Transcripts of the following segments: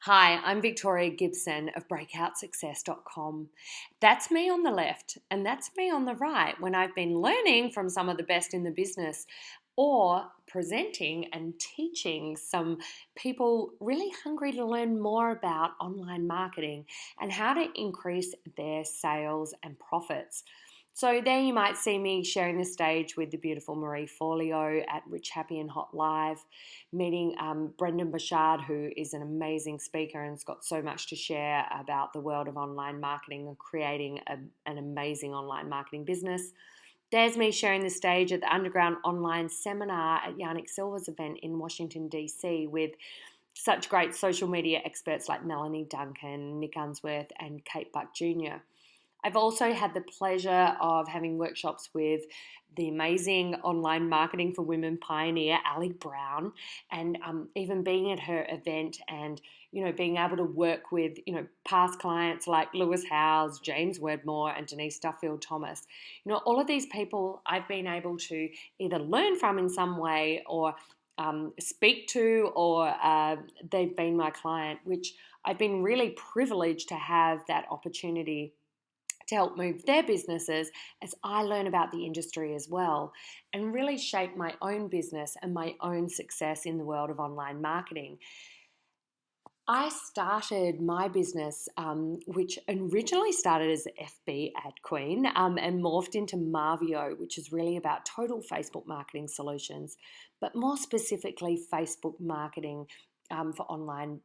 Hi, I'm Victoria Gibson of breakoutsuccess.com. That's me on the left, and that's me on the right when I've been learning from some of the best in the business or presenting and teaching some people really hungry to learn more about online marketing and how to increase their sales and profits. So there you might see me sharing the stage with the beautiful Marie Forleo at Rich, Happy and Hot Live, meeting Brendan Bouchard, who is an amazing speaker and has got so much to share about the world of online marketing and creating an amazing online marketing business. There's me sharing the stage at the Underground Online Seminar at Yannick Silver's event in Washington, D.C. with such great social media experts like Melanie Duncan, Nick Unsworth and Kate Buck Jr. I've also had the pleasure of having workshops with the amazing online marketing for women pioneer, Ali Brown, and even being at her event and, being able to work with, past clients like Lewis Howes, James Wedmore, and Denise Duffield Thomas. All of these people I've been able to either learn from in some way or speak to, or they've been my client, which I've been really privileged to have that opportunity to help move their businesses as I learn about the industry as well and really shape my own business and my own success in the world of online marketing. I started my business, which originally started as FB Ad Queen and morphed into Marvio, which is really about total Facebook marketing solutions, but more specifically Facebook marketing for online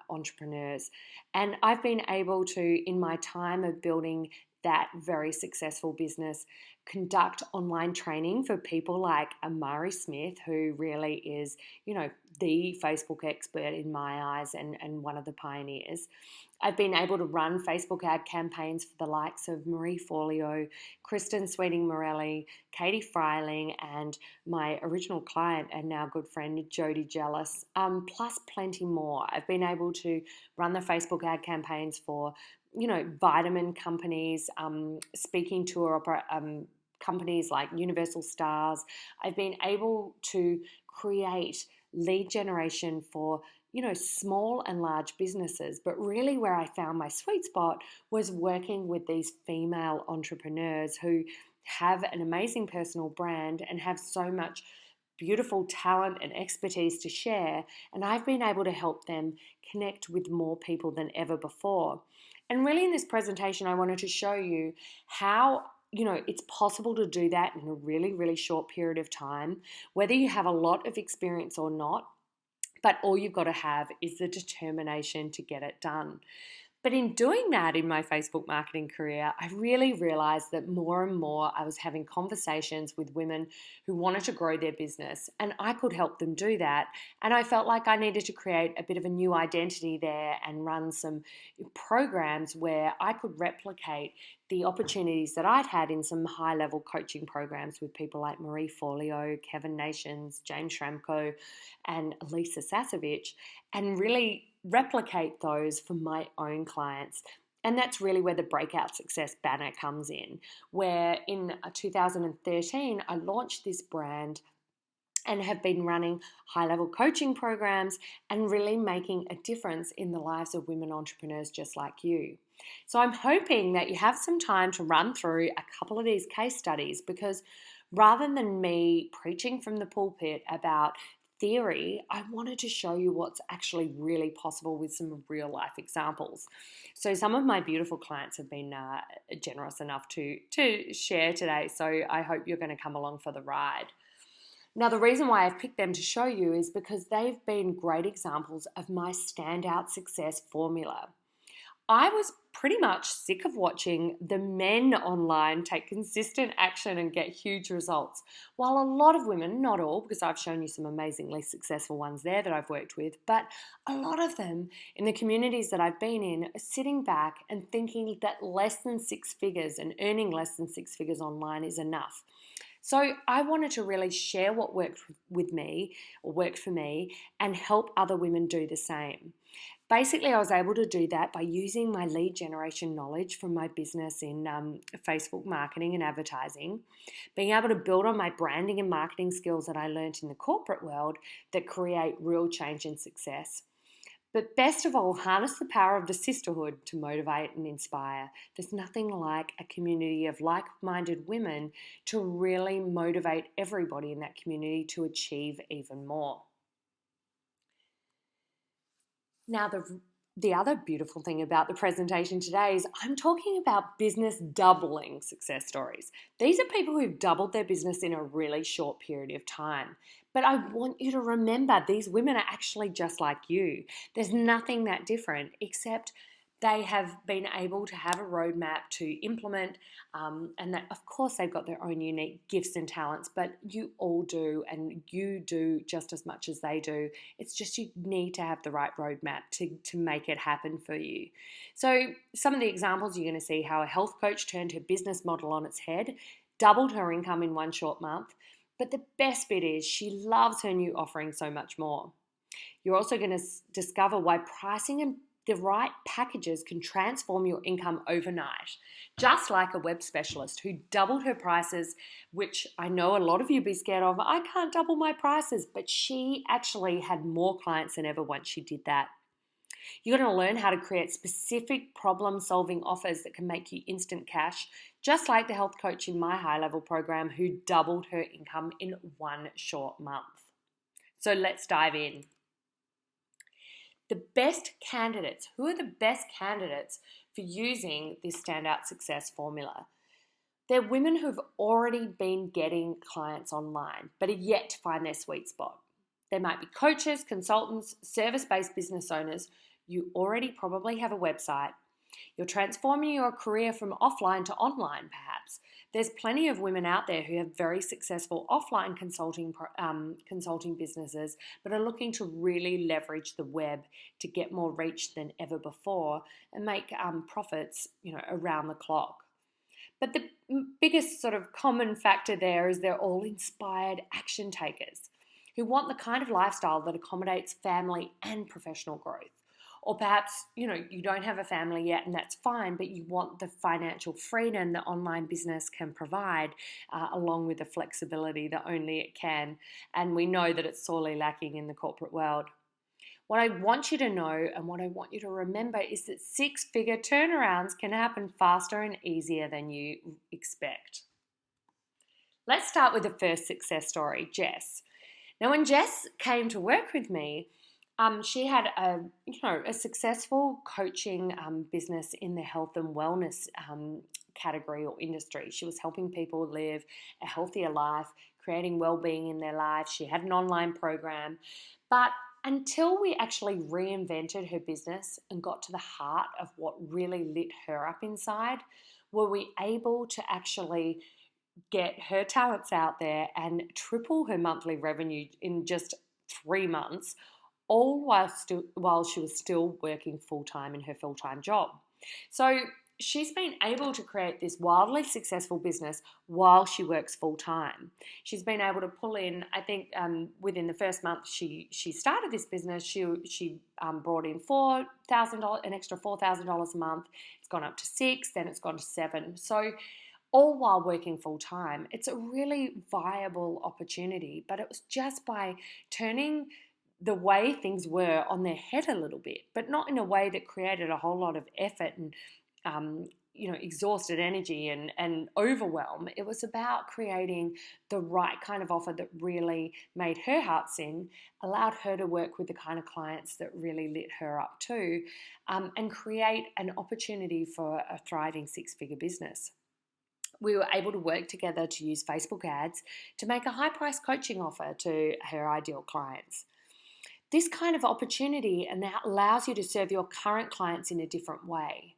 entrepreneurs. And I've been able to, in my time of building that very successful business, conduct online training for people like Amari Smith, who really is, the Facebook expert in my eyes and one of the pioneers. I've been able to run Facebook ad campaigns for the likes of Marie Forleo, Kristen Sweeting Morelli, Katie Freiling, and my original client and now good friend Jody Jealous, plus plenty more. I've been able to run the Facebook ad campaigns for vitamin companies, speaking tour companies like Universal Stars. I've been able to create lead generation for small and large businesses, but really where I found my sweet spot was working with these female entrepreneurs who have an amazing personal brand and have so much beautiful talent and expertise to share, and I've been able to help them connect with more people than ever before. And really in this presentation, I wanted to show you how it's possible to do that in a really, really short period of time, whether you have a lot of experience or not, but all you've got to have is the determination to get it done. But in doing that in my Facebook marketing career, I really realized that more and more I was having conversations with women who wanted to grow their business, and I could help them do that. And I felt like I needed to create a bit of a new identity there and run some programs where I could replicate the opportunities that I'd had in some high-level coaching programs with people like Marie Forleo, Kevin Nations, James Schramko, and Lisa Sasevich, and really replicate those for my own clients. And that's really where the Breakout Success banner comes in, where in 2013, I launched this brand and have been running high-level coaching programs and really making a difference in the lives of women entrepreneurs just like you. So I'm hoping that you have some time to run through a couple of these case studies, because rather than me preaching from the pulpit about theory, I wanted to show you what's actually really possible with some real life examples. So some of my beautiful clients have been generous enough to share today, so I hope you're going to come along for the ride. Now, the reason why I've picked them to show you is because they've been great examples of my standout success formula. I was pretty much sick of watching the men online take consistent action and get huge results, while a lot of women, not all, because I've shown you some amazingly successful ones there that I've worked with, but a lot of them in the communities that I've been in are sitting back and thinking that less than six figures and earning less than six figures online is enough. So I wanted to really share what worked with me or worked for me and help other women do the same. Basically, I was able to do that by using my lead generation knowledge from my business in Facebook marketing and advertising, being able to build on my branding and marketing skills that I learned in the corporate world that create real change and success. But best of all, harness the power of the sisterhood to motivate and inspire. There's nothing like a community of like-minded women to really motivate everybody in that community to achieve even more. Now, the other beautiful thing about the presentation today is I'm talking about business doubling success stories. These are people who've doubled their business in a really short period of time. But I want you to remember these women are actually just like you. There's nothing that different except they have been able to have a roadmap to implement, and that, of course, they've got their own unique gifts and talents, but you all do, and you do just as much as they do. It's just you need to have the right roadmap to make it happen for you. So some of the examples you're going to see how a health coach turned her business model on its head, doubled her income in one short month, but the best bit is she loves her new offering so much more. You're also going to discover why pricing and the right packages can transform your income overnight. Just like a web specialist who doubled her prices, which I know a lot of you be scared of. I can't double my prices, but she actually had more clients than ever once she did that. You're going to learn how to create specific problem-solving offers that can make you instant cash, just like the health coach in my high-level program who doubled her income in one short month. So let's dive in. The best candidates, who are the best candidates for using this standout success formula? They're women who've already been getting clients online, but are yet to find their sweet spot. They might be coaches, consultants, service-based business owners. You already probably have a website. You're transforming your career from offline to online, perhaps. There's plenty of women out there who have very successful offline consulting businesses, but are looking to really leverage the web to get more reach than ever before and make profits, around the clock. But the biggest sort of common factor there is they're all inspired action takers who want the kind of lifestyle that accommodates family and professional growth. Or perhaps, you don't have a family yet and that's fine, but you want the financial freedom that online business can provide, along with the flexibility that only it can. And we know that it's sorely lacking in the corporate world. What I want you to know and what I want you to remember is that six-figure turnarounds can happen faster and easier than you expect. Let's start with the first success story, Jess. Now, when Jess came to work with me, she had a successful coaching business in the health and wellness category or industry. She was helping people live a healthier life, creating well-being in their lives. She had an online program. But until we actually reinvented her business and got to the heart of what really lit her up inside, were we able to actually get her talents out there and triple her monthly revenue in just 3 months, all while she was still working full-time in her full-time job. So she's been able to create this wildly successful business while she works full-time. She's been able to pull in, I think within the first month she started this business, she brought in $4,000, an extra $4,000 a month. It's gone up to $6,000, then it's gone to $7,000. So all while working full-time. It's a really viable opportunity, but it was just by turning the way things were on their head a little bit, but not in a way that created a whole lot of effort and exhausted energy and overwhelm. It was about creating the right kind of offer that really made her heart sing, allowed her to work with the kind of clients that really lit her up too, and create an opportunity for a thriving six-figure business. We were able to work together to use Facebook ads to make a high-priced coaching offer to her ideal clients. This kind of opportunity allows you to serve your current clients in a different way.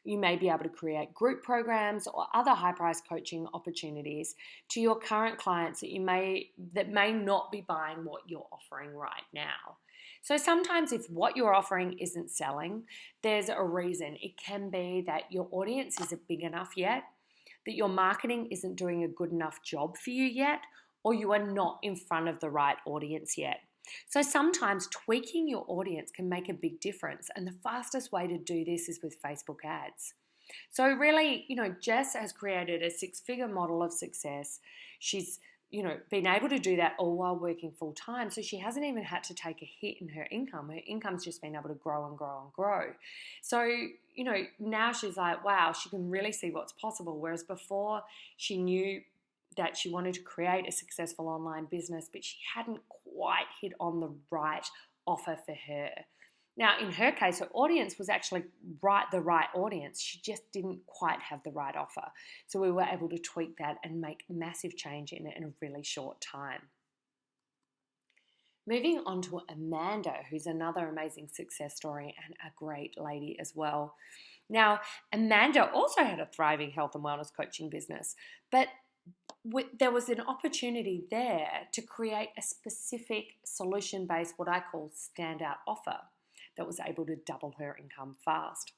You may be able to create group programs or other high-priced coaching opportunities to your current clients that may not be buying what you're offering right now. So sometimes if what you're offering isn't selling, there's a reason. It can be that your audience isn't big enough yet, that your marketing isn't doing a good enough job for you yet, or you are not in front of the right audience yet. So sometimes tweaking your audience can make a big difference, and the fastest way to do this is with Facebook ads. So really, Jess has created a six-figure model of success. She's been able to do that all while working full time. So she hasn't even had to take a hit in her income. Her income's just been able to grow and grow and grow. So, now she's like, wow, she can really see what's possible. Whereas before she knew that she wanted to create a successful online business, but she hadn't quite hit on the right offer for her. Now, in her case, her audience was actually the right audience. She just didn't quite have the right offer. So we were able to tweak that and make massive change in it in a really short time. Moving on to Amanda, who's another amazing success story and a great lady as well. Now, Amanda also had a thriving health and wellness coaching business, but there was an opportunity there to create a specific solution-based, what I call standout offer, that was able to double her income fast.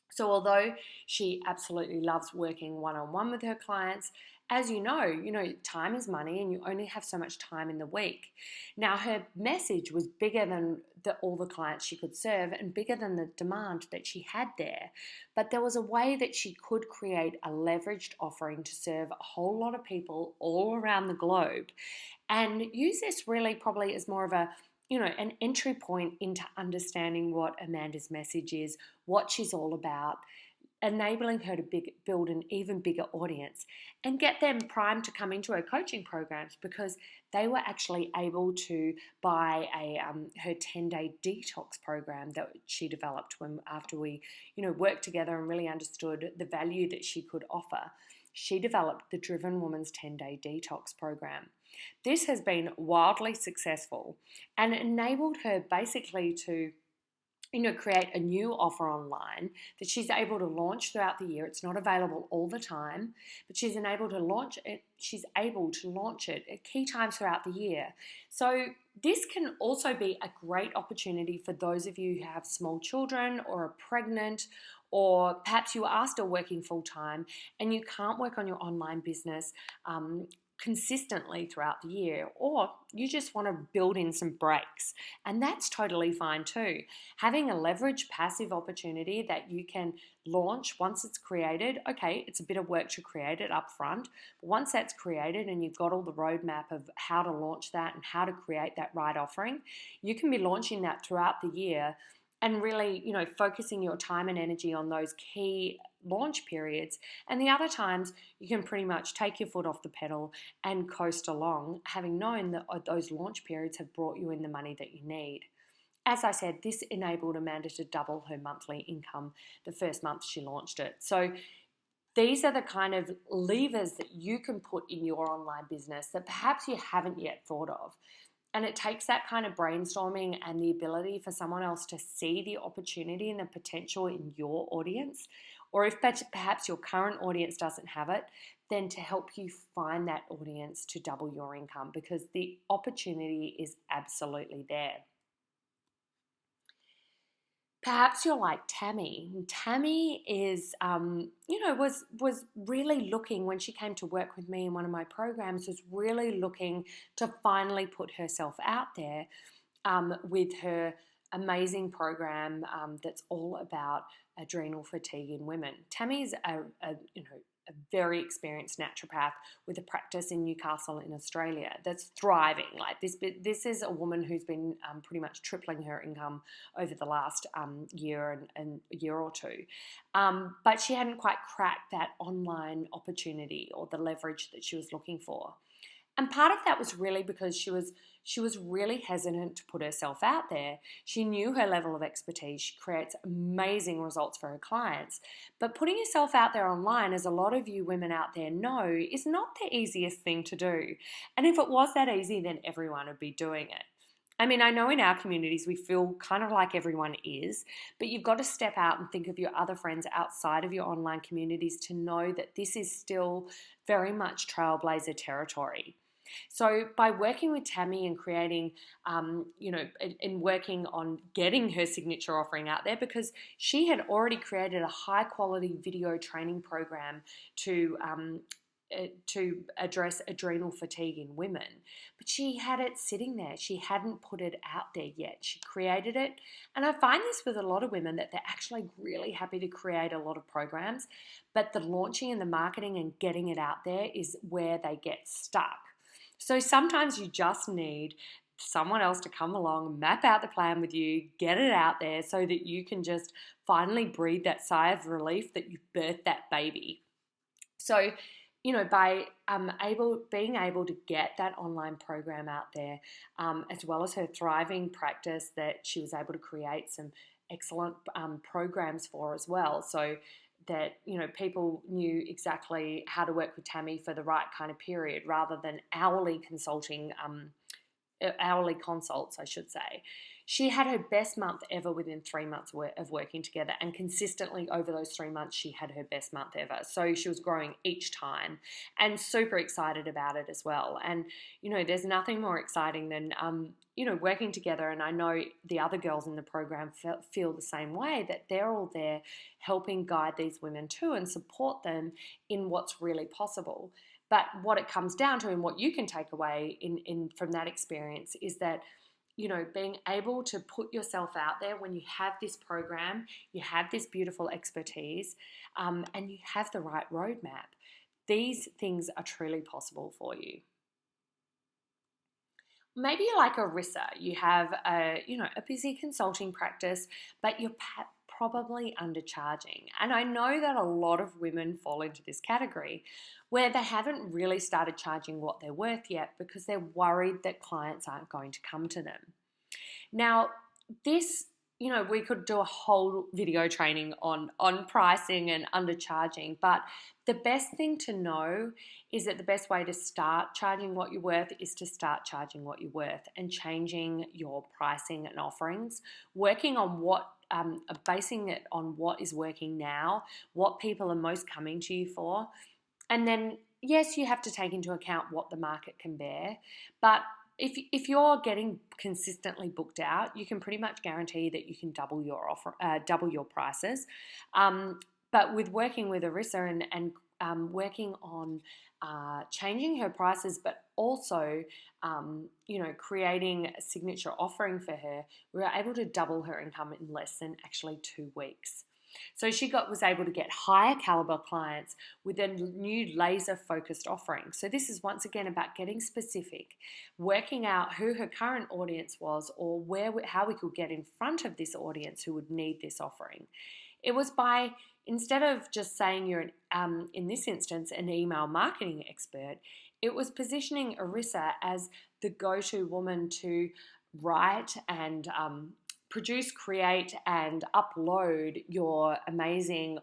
So although she absolutely loves working one-on-one with her clients, as you know, time is money and you only have so much time in the week. Now, her message was bigger than all the clients she could serve and bigger than the demand that she had there. But there was a way that she could create a leveraged offering to serve a whole lot of people all around the globe and use this really probably as more of an entry point into understanding what Amanda's message is, what she's all about, enabling her to build an even bigger audience and get them primed to come into her coaching programs, because they were actually able to buy her 10-day detox program that she developed after we worked together and really understood the value that she could offer. She developed the Driven Woman's 10-day detox program. This has been wildly successful and enabled her basically to create a new offer online that she's able to launch throughout the year. It's not available all the time, but she's able to launch it. She's able to launch it at key times throughout the year. So this can also be a great opportunity for those of you who have small children or are pregnant, or perhaps you are still working full time and you can't work on your online business consistently throughout the year, or you just want to build in some breaks, and that's totally fine too. Having a leveraged passive opportunity that you can launch once it's created, okay, it's a bit of work to create it up front, but once that's created and you've got all the roadmap of how to launch that and how to create that right offering, you can be launching that throughout the year and really, focusing your time and energy on those key launch periods. And the other times, you can pretty much take your foot off the pedal and coast along, having known that those launch periods have brought you in the money that you need. As I said, this enabled Amanda to double her monthly income the first month she launched it. So these are the kind of levers that you can put in your online business that perhaps you haven't yet thought of. And it takes that kind of brainstorming and the ability for someone else to see the opportunity and the potential in your audience, or if perhaps your current audience doesn't have it, then to help you find that audience to double your income, because the opportunity is absolutely there. Perhaps you're like Tammy. Tammy is, was really looking, when she came to work with me in one of my programs, was really looking to finally put herself out there with her amazing program that's all about adrenal fatigue in women. Tammy's a very experienced naturopath with a practice in Newcastle in Australia that's thriving. Like this is a woman who's been pretty much tripling her income over the last year and year or two. But she hadn't quite cracked that online opportunity or the leverage that she was looking for. And part of that was really because she was really hesitant to put herself out there. She knew her level of expertise. She creates amazing results for her clients. But putting yourself out there online, as a lot of you women out there know, is not the easiest thing to do. And if it was that easy, then everyone would be doing it. I mean, I know in our communities we feel kind of like everyone is, but you've got to step out and think of your other friends outside of your online communities to know that this is still very much trailblazer territory. So by working with Tammy and creating, and working on getting her signature offering out there, because she had already created a high quality video training program to address adrenal fatigue in women, but she had it sitting there. She hadn't put it out there yet. She created it. And I find this with a lot of women, that they're actually really happy to create a lot of programs, but the launching and the marketing and getting it out there is where they get stuck. So sometimes you just need someone else to come along, map out the plan with you, get it out there so that you can just finally breathe that sigh of relief that you've birthed that baby. So, by being able to get that online program out there, as well as her thriving practice that she was able to create some excellent programs for as well. So that, people knew exactly how to work with Tammy for the right kind of period rather than hourly consults, I should say. She had her best month ever within 3 months of working together, and consistently over those 3 months, she had her best month ever. So she was growing each time and super excited about it as well. And, there's nothing more exciting than, working together. And I know the other girls in the program feel the same way, that they're all there helping guide these women too and support them in what's really possible. But what it comes down to and what you can take away from that experience is that, being able to put yourself out there when you have this program, you have this beautiful expertise, and you have the right roadmap. These things are truly possible for you. Maybe you're like ORISSA. You have a busy consulting practice, but you're probably undercharging. And I know that a lot of women fall into this category where they haven't really started charging what they're worth yet because they're worried that clients aren't going to come to them. Now, this, we could do a whole video training on pricing and undercharging, but the best thing to know is that the best way to start charging what you're worth is to start charging what you're worth and changing your pricing and offerings, working on basing it on what is working now, what people are most coming to you for. And then, yes, you have to take into account what the market can bear, but if you're getting consistently booked out, you can pretty much guarantee that you can double your prices. But with working with ORISSA and working on changing her prices, but also creating a signature offering for her, we were able to double her income in less than actually 2 weeks. So she was able to get higher caliber clients with a new laser focused offering. So this is once again about getting specific, working out who her current audience was or how we could get in front of this audience who would need this offering. It was by, instead of just saying you're, in this instance, an email marketing expert, it was positioning ORISSA as the go-to woman to write and produce, create, and upload your amazing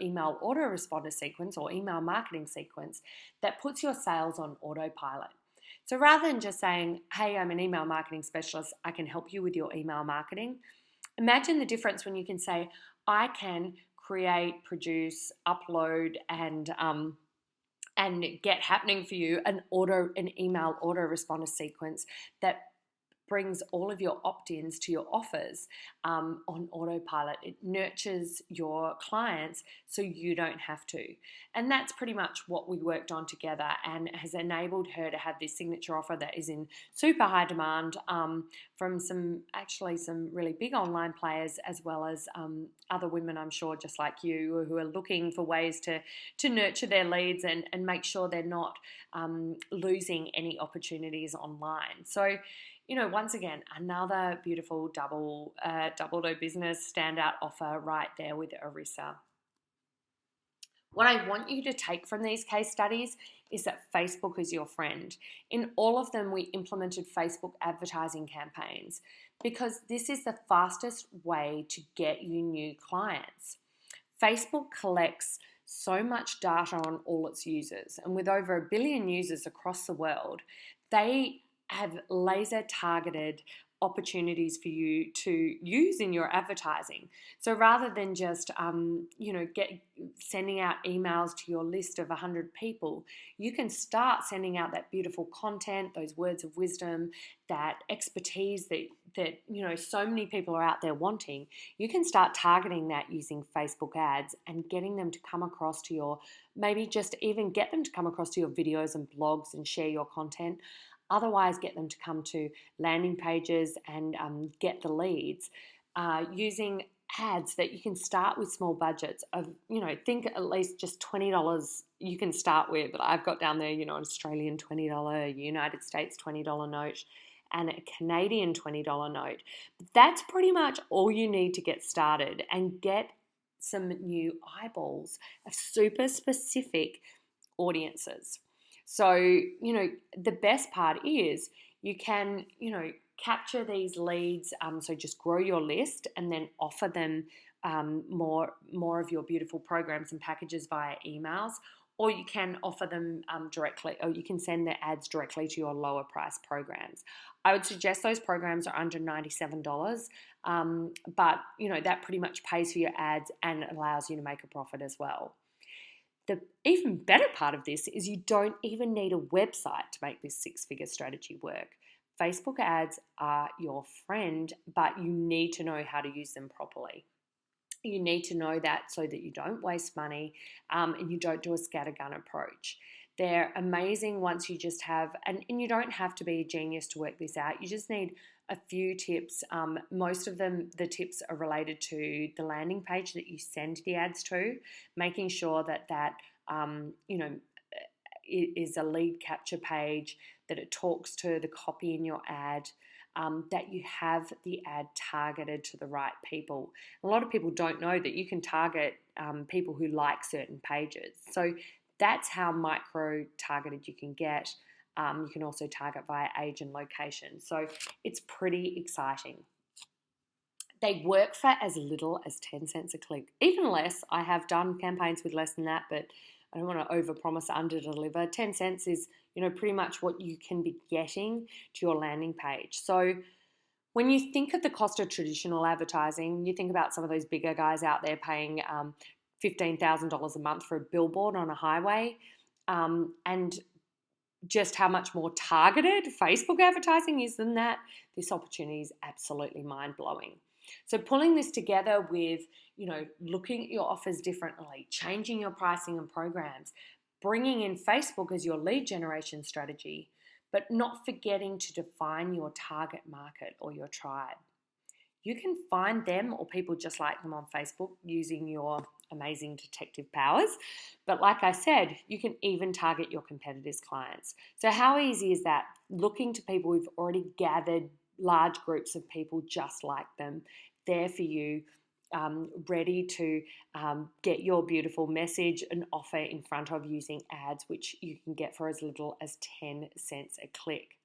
email autoresponder sequence or email marketing sequence that puts your sales on autopilot. So rather than just saying, hey, I'm an email marketing specialist, I can help you with your email marketing, imagine the difference when you can say, I can create, produce, upload, and get happening for you an email autoresponder sequence that brings all of your opt-ins to your offers on autopilot. It nurtures your clients so you don't have to. And that's pretty much what we worked on together and has enabled her to have this signature offer that is in super high demand from some really big online players, as well as other women, I'm sure, just like you, who are looking for ways to nurture their leads and make sure they're not losing any opportunities online. So, once again, another beautiful double do business standout offer right there with ORISSA. What I want you to take from these case studies is that Facebook is your friend. In all of them, we implemented Facebook advertising campaigns because this is the fastest way to get you new clients. Facebook collects so much data on all its users, and with over 1 billion users across the world, they have laser targeted opportunities for you to use in your advertising. So rather than just sending out emails to your list of 100 people, you can start sending out that beautiful content, those words of wisdom, that expertise that so many people are out there wanting. You can start targeting that using Facebook ads and getting them to come across to your, maybe just even get them to come across to your videos and blogs and share your content. Otherwise, get them to come to landing pages and get the leads using ads that you can start with small budgets of, think at least just $20 you can start with. I've got down there, an Australian $20, United States $20 note, and a Canadian $20 note. That's pretty much all you need to get started and get some new eyeballs of super specific audiences. So, the best part is you can, capture these leads. So just grow your list and then offer them more of your beautiful programs and packages via emails, or you can offer them directly, or you can send the ads directly to your lower price programs. I would suggest those programs are under $97, but that pretty much pays for your ads and allows you to make a profit as well. The even better part of this is you don't even need a website to make this six-figure strategy work. Facebook ads are your friend, but you need to know how to use them properly. You need to know that so that you don't waste money and you don't do a scattergun approach. They're amazing once you just have, and you don't have to be a genius to work this out. You just need a few tips. Most of them, the tips are related to the landing page that you send the ads to, making sure that is a lead capture page, that it talks to the copy in your ad, that you have the ad targeted to the right people. A lot of people don't know that you can target people who like certain pages. So that's how micro targeted you can get. You can also target via age and location. So it's pretty exciting. They work for as little as 10 cents a click, even less. I have done campaigns with less than that, but I don't want to overpromise, underdeliver. 10 cents is, pretty much what you can be getting to your landing page. So when you think of the cost of traditional advertising, you think about some of those bigger guys out there paying $15,000 a month for a billboard on a highway, and just how much more targeted Facebook advertising is than that. This opportunity is absolutely mind-blowing. So pulling this together with, looking at your offers differently, changing your pricing and programs, bringing in Facebook as your lead generation strategy, but not forgetting to define your target market or your tribe. You can find them or people just like them on Facebook using your amazing detective powers. But like I said, you can even target your competitors' clients. So how easy is that? Looking to people who've already gathered large groups of people just like them, there for you, ready to get your beautiful message and offer in front of using ads, which you can get for as little as 10 cents a click.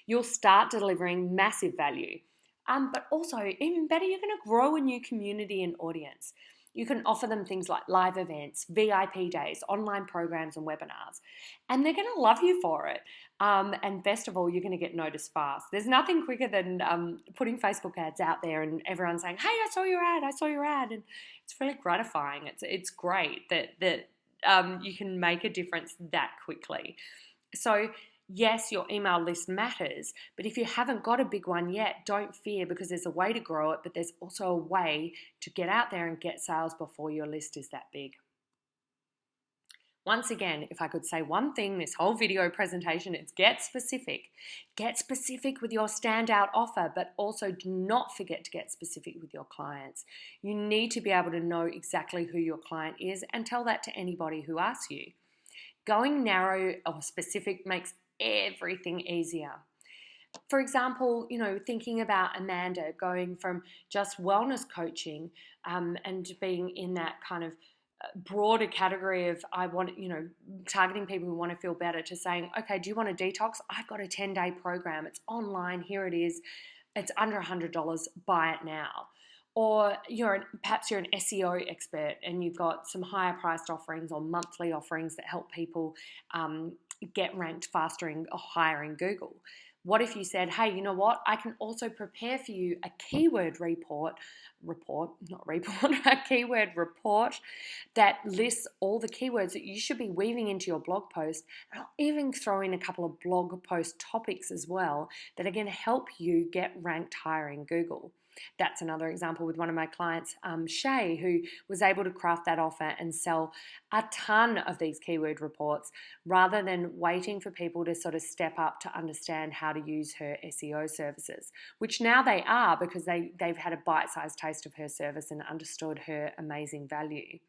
You'll start delivering massive value. But also, even better, you're going to grow a new community and audience. You can offer them things like live events, VIP days, online programs and webinars, and they're going to love you for it. And best of all, you're going to get noticed fast. There's nothing quicker than putting Facebook ads out there and everyone saying, "Hey, I saw your ad," and it's really gratifying. It's great that you can make a difference that quickly. So yes, your email list matters, but if you haven't got a big one yet, don't fear, because there's a way to grow it, but there's also a way to get out there and get sales before your list is that big. Once again, if I could say one thing, this whole video presentation, it's get specific. Get specific with your standout offer, but also do not forget to get specific with your clients. You need to be able to know exactly who your client is and tell that to anybody who asks you. Going narrow or specific makes everything easier. For example, thinking about Amanda going from just wellness coaching and being in that kind of broader category of targeting people who want to feel better, to saying, okay, do you want a detox? I've got a 10-day program. It's online. Here it is. It's under $100. Buy it now. Or perhaps you're an SEO expert and you've got some higher priced offerings or monthly offerings that help people get ranked faster or higher in Google. What if you said, hey, you know what? I can also prepare for you a keyword report a keyword report that lists all the keywords that you should be weaving into your blog post. And I'll even throw in a couple of blog post topics as well that are going to help you get ranked higher in Google. That's another example with one of my clients, Shay, who was able to craft that offer and sell a ton of these keyword reports rather than waiting for people to sort of step up to understand how to use her SEO services, which now they are because they've had a bite-sized taste of her service and understood her amazing value.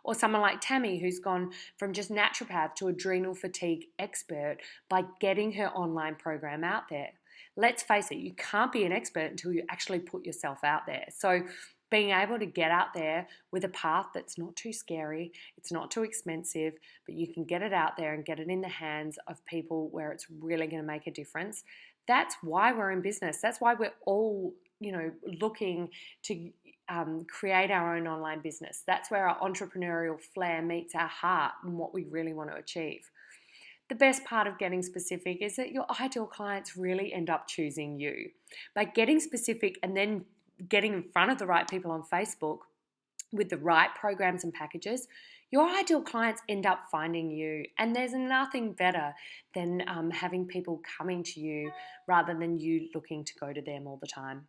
Or someone like Tammy, who's gone from just naturopath to adrenal fatigue expert by getting her online program out there. Let's face it, you can't be an expert until you actually put yourself out there. So being able to get out there with a path that's not too scary, it's not too expensive, but you can get it out there and get it in the hands of people where it's really going to make a difference. That's why we're in business. That's why we're all, looking to create our own online business. That's where our entrepreneurial flair meets our heart and what we really want to achieve. The best part of getting specific is that your ideal clients really end up choosing you. By getting specific and then getting in front of the right people on Facebook with the right programs and packages, your ideal clients end up finding you. And there's nothing better than having people coming to you rather than you looking to go to them all the time.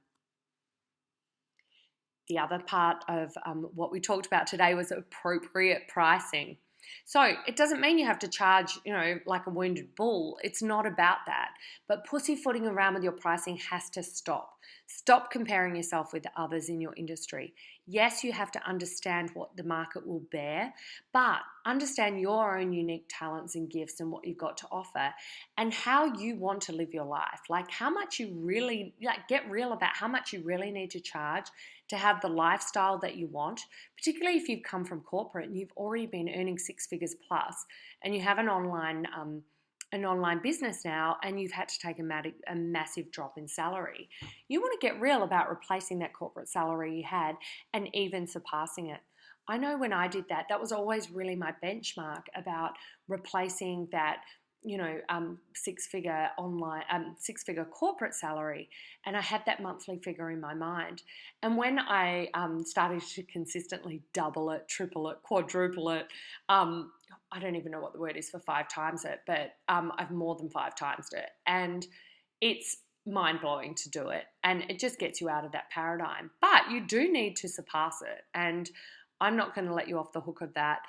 The other part of what we talked about today was appropriate pricing. So it doesn't mean you have to charge, like a wounded bull. It's not about that. But pussyfooting around with your pricing has to stop. Stop comparing yourself with others in your industry. Yes, you have to understand what the market will bear, but understand your own unique talents and gifts and what you've got to offer and how you want to live your life. Like how much you really, get real about how much you really need to charge to have the lifestyle that you want, particularly if you've come from corporate and you've already been earning 6 figures plus and you have an online business now and you've had to take a massive drop in salary. You want to get real about replacing that corporate salary you had and even surpassing it. I know when I did that, that was always really my benchmark about replacing that six-figure corporate salary, and I had that monthly figure in my mind. And when I started to consistently double it, triple it, quadruple it, I don't even know what the word is for 5 times it, but I've more than 5 times it, and it's mind-blowing to do it, and it just gets you out of that paradigm. But you do need to surpass it, and I'm not going to let you off the hook of that.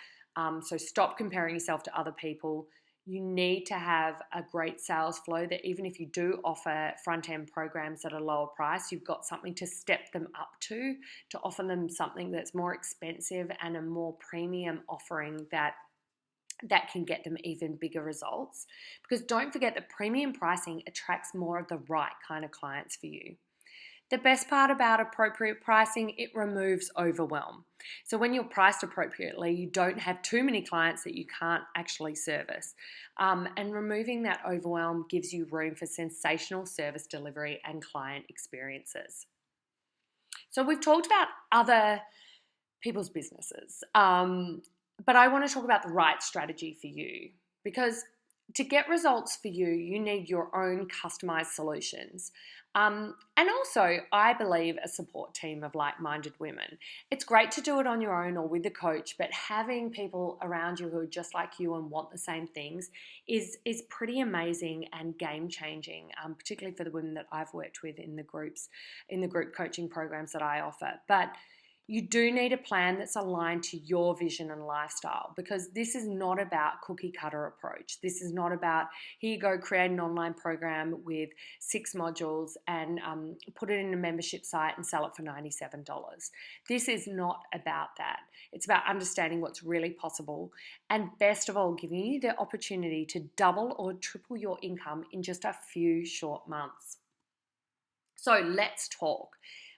So stop comparing yourself to other people. You need to have a great sales flow that even if you do offer front-end programs at a lower price, you've got something to step them up to offer them something that's more expensive and a more premium offering that can get them even bigger results. Because don't forget that premium pricing attracts more of the right kind of clients for you. The best part about appropriate pricing, it removes overwhelm. So when you're priced appropriately, you don't have too many clients that you can't actually service. And removing that overwhelm gives you room for sensational service delivery and client experiences. So we've talked about other people's businesses, but I want to talk about the right strategy for you, because to get results for you, you need your own customized solutions. And also, I believe a support team of like-minded women. It's great to do it on your own or with a coach, but having people around you who are just like you and want the same things is pretty amazing and game-changing, particularly for the women that I've worked with in the group coaching programs that I offer. But you do need a plan that's aligned to your vision and lifestyle, because this is not about cookie cutter approach. This is not about, here you go, create an online program with 6 modules and put it in a membership site and sell it for $97. This is not about that. It's about understanding what's really possible and, best of all, giving you the opportunity to double or triple your income in just a few short months. So let's talk.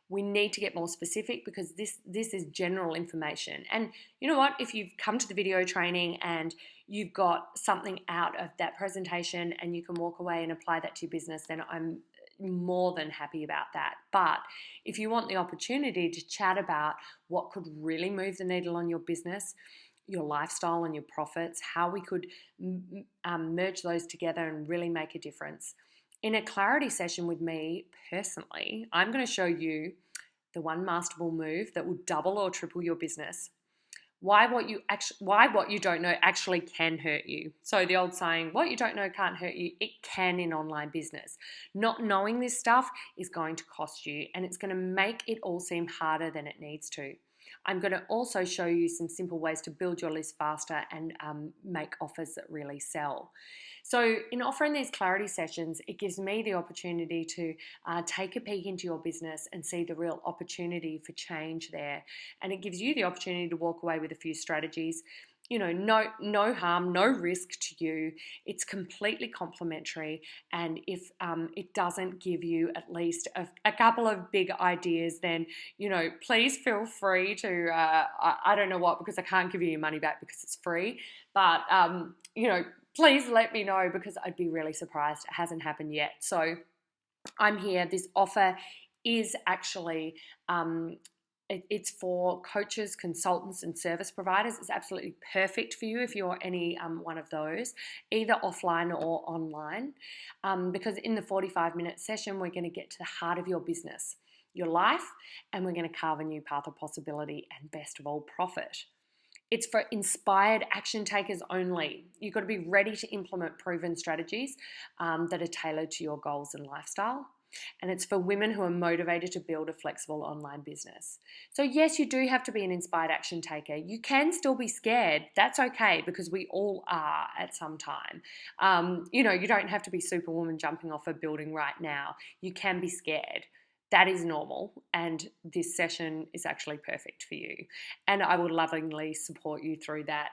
We need to get more specific because this is general information. And you know what? If you've come to the video training and you've got something out of that presentation and you can walk away and apply that to your business, then I'm more than happy about that. But if you want the opportunity to chat about what could really move the needle on your business, your lifestyle and your profits, how we could merge those together and really make a difference, in a clarity session with me personally, I'm going to show you the one masterful move that will double or triple your business why what you don't know actually can hurt you. So the old saying, what you don't know can't hurt you, it can in online business. Not knowing this stuff is going to cost you, and it's going to make it all seem harder than it needs to. I'm going to also show you some simple ways to build your list faster and make offers that really sell. So in offering these clarity sessions, it gives me the opportunity to take a peek into your business and see the real opportunity for change there. And it gives you the opportunity to walk away with a few strategies. You know, no harm, no risk to you. It's completely complimentary, and if it doesn't give you at least a couple of big ideas, then, you know, please feel free to, I don't know what, because I can't give you your money back because it's free, but, you know, please let me know, because I'd be really surprised it hasn't happened yet. So I'm here. This offer is actually it's for coaches, consultants, and service providers. It's absolutely perfect for you if you're any one of those, either offline or online, because in the 45-minute session, we're going to get to the heart of your business, your life, and we're going to carve a new path of possibility and, best of all, profit. It's for inspired action takers only. You've got to be ready to implement proven strategies that are tailored to your goals and lifestyle. And it's for women who are motivated to build a flexible online business. So yes, you do have to be an inspired action taker. You can still be scared. That's okay, because we all are at some time. You know, you don't have to be Superwoman jumping off a building right now. You can be scared. That is normal, and this session is actually perfect for you. And I will lovingly support you through that.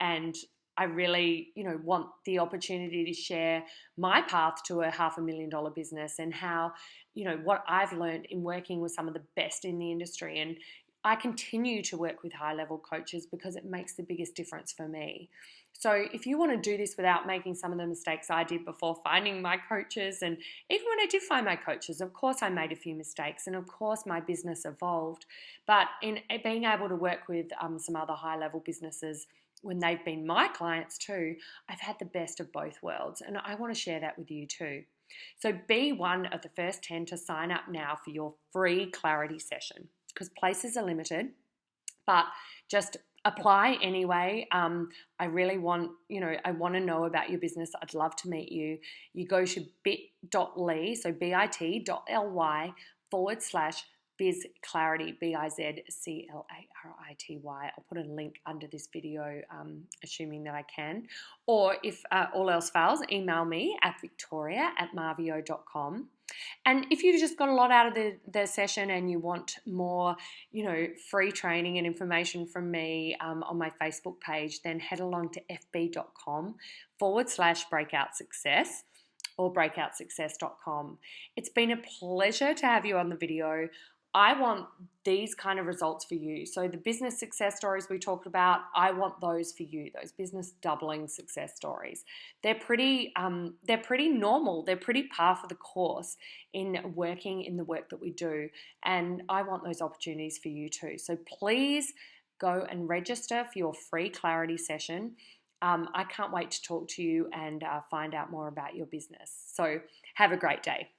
And I really, you know, want the opportunity to share my path to a $500,000 business, and how, you know, what I've learned in working with some of the best in the industry. And I continue to work with high-level coaches because it makes the biggest difference for me. So if you want to do this without making some of the mistakes I did before finding my coaches, and even when I did find my coaches, of course I made a few mistakes, and of course my business evolved. But in being able to work with some other high-level businesses when they've been my clients too, I've had the best of both worlds, and I want to share that with you too. So be one of the first 10 to sign up now for your free clarity session, because places are limited, but just apply anyway. I really want, you know, I want to know about your business. I'd love to meet you. You go to bit.ly, so bit.ly /bizclarity, BIZCLARITY. I'll put a link under this video, assuming that I can. Or if all else fails, email me at victoria@marvio.com. And if you've just got a lot out of the session and you want more, you know, free training and information from me on my Facebook page, then head along to fb.com/breakout success or breakoutsuccess.com. It's been a pleasure to have you on the video. I want these kind of results for you. So the business success stories we talked about, I want those for you, those business doubling success stories. They're pretty normal. They're pretty par for the course in working in the work that we do. And I want those opportunities for you too. So please go and register for your free clarity session. I can't wait to talk to you and find out more about your business. So have a great day.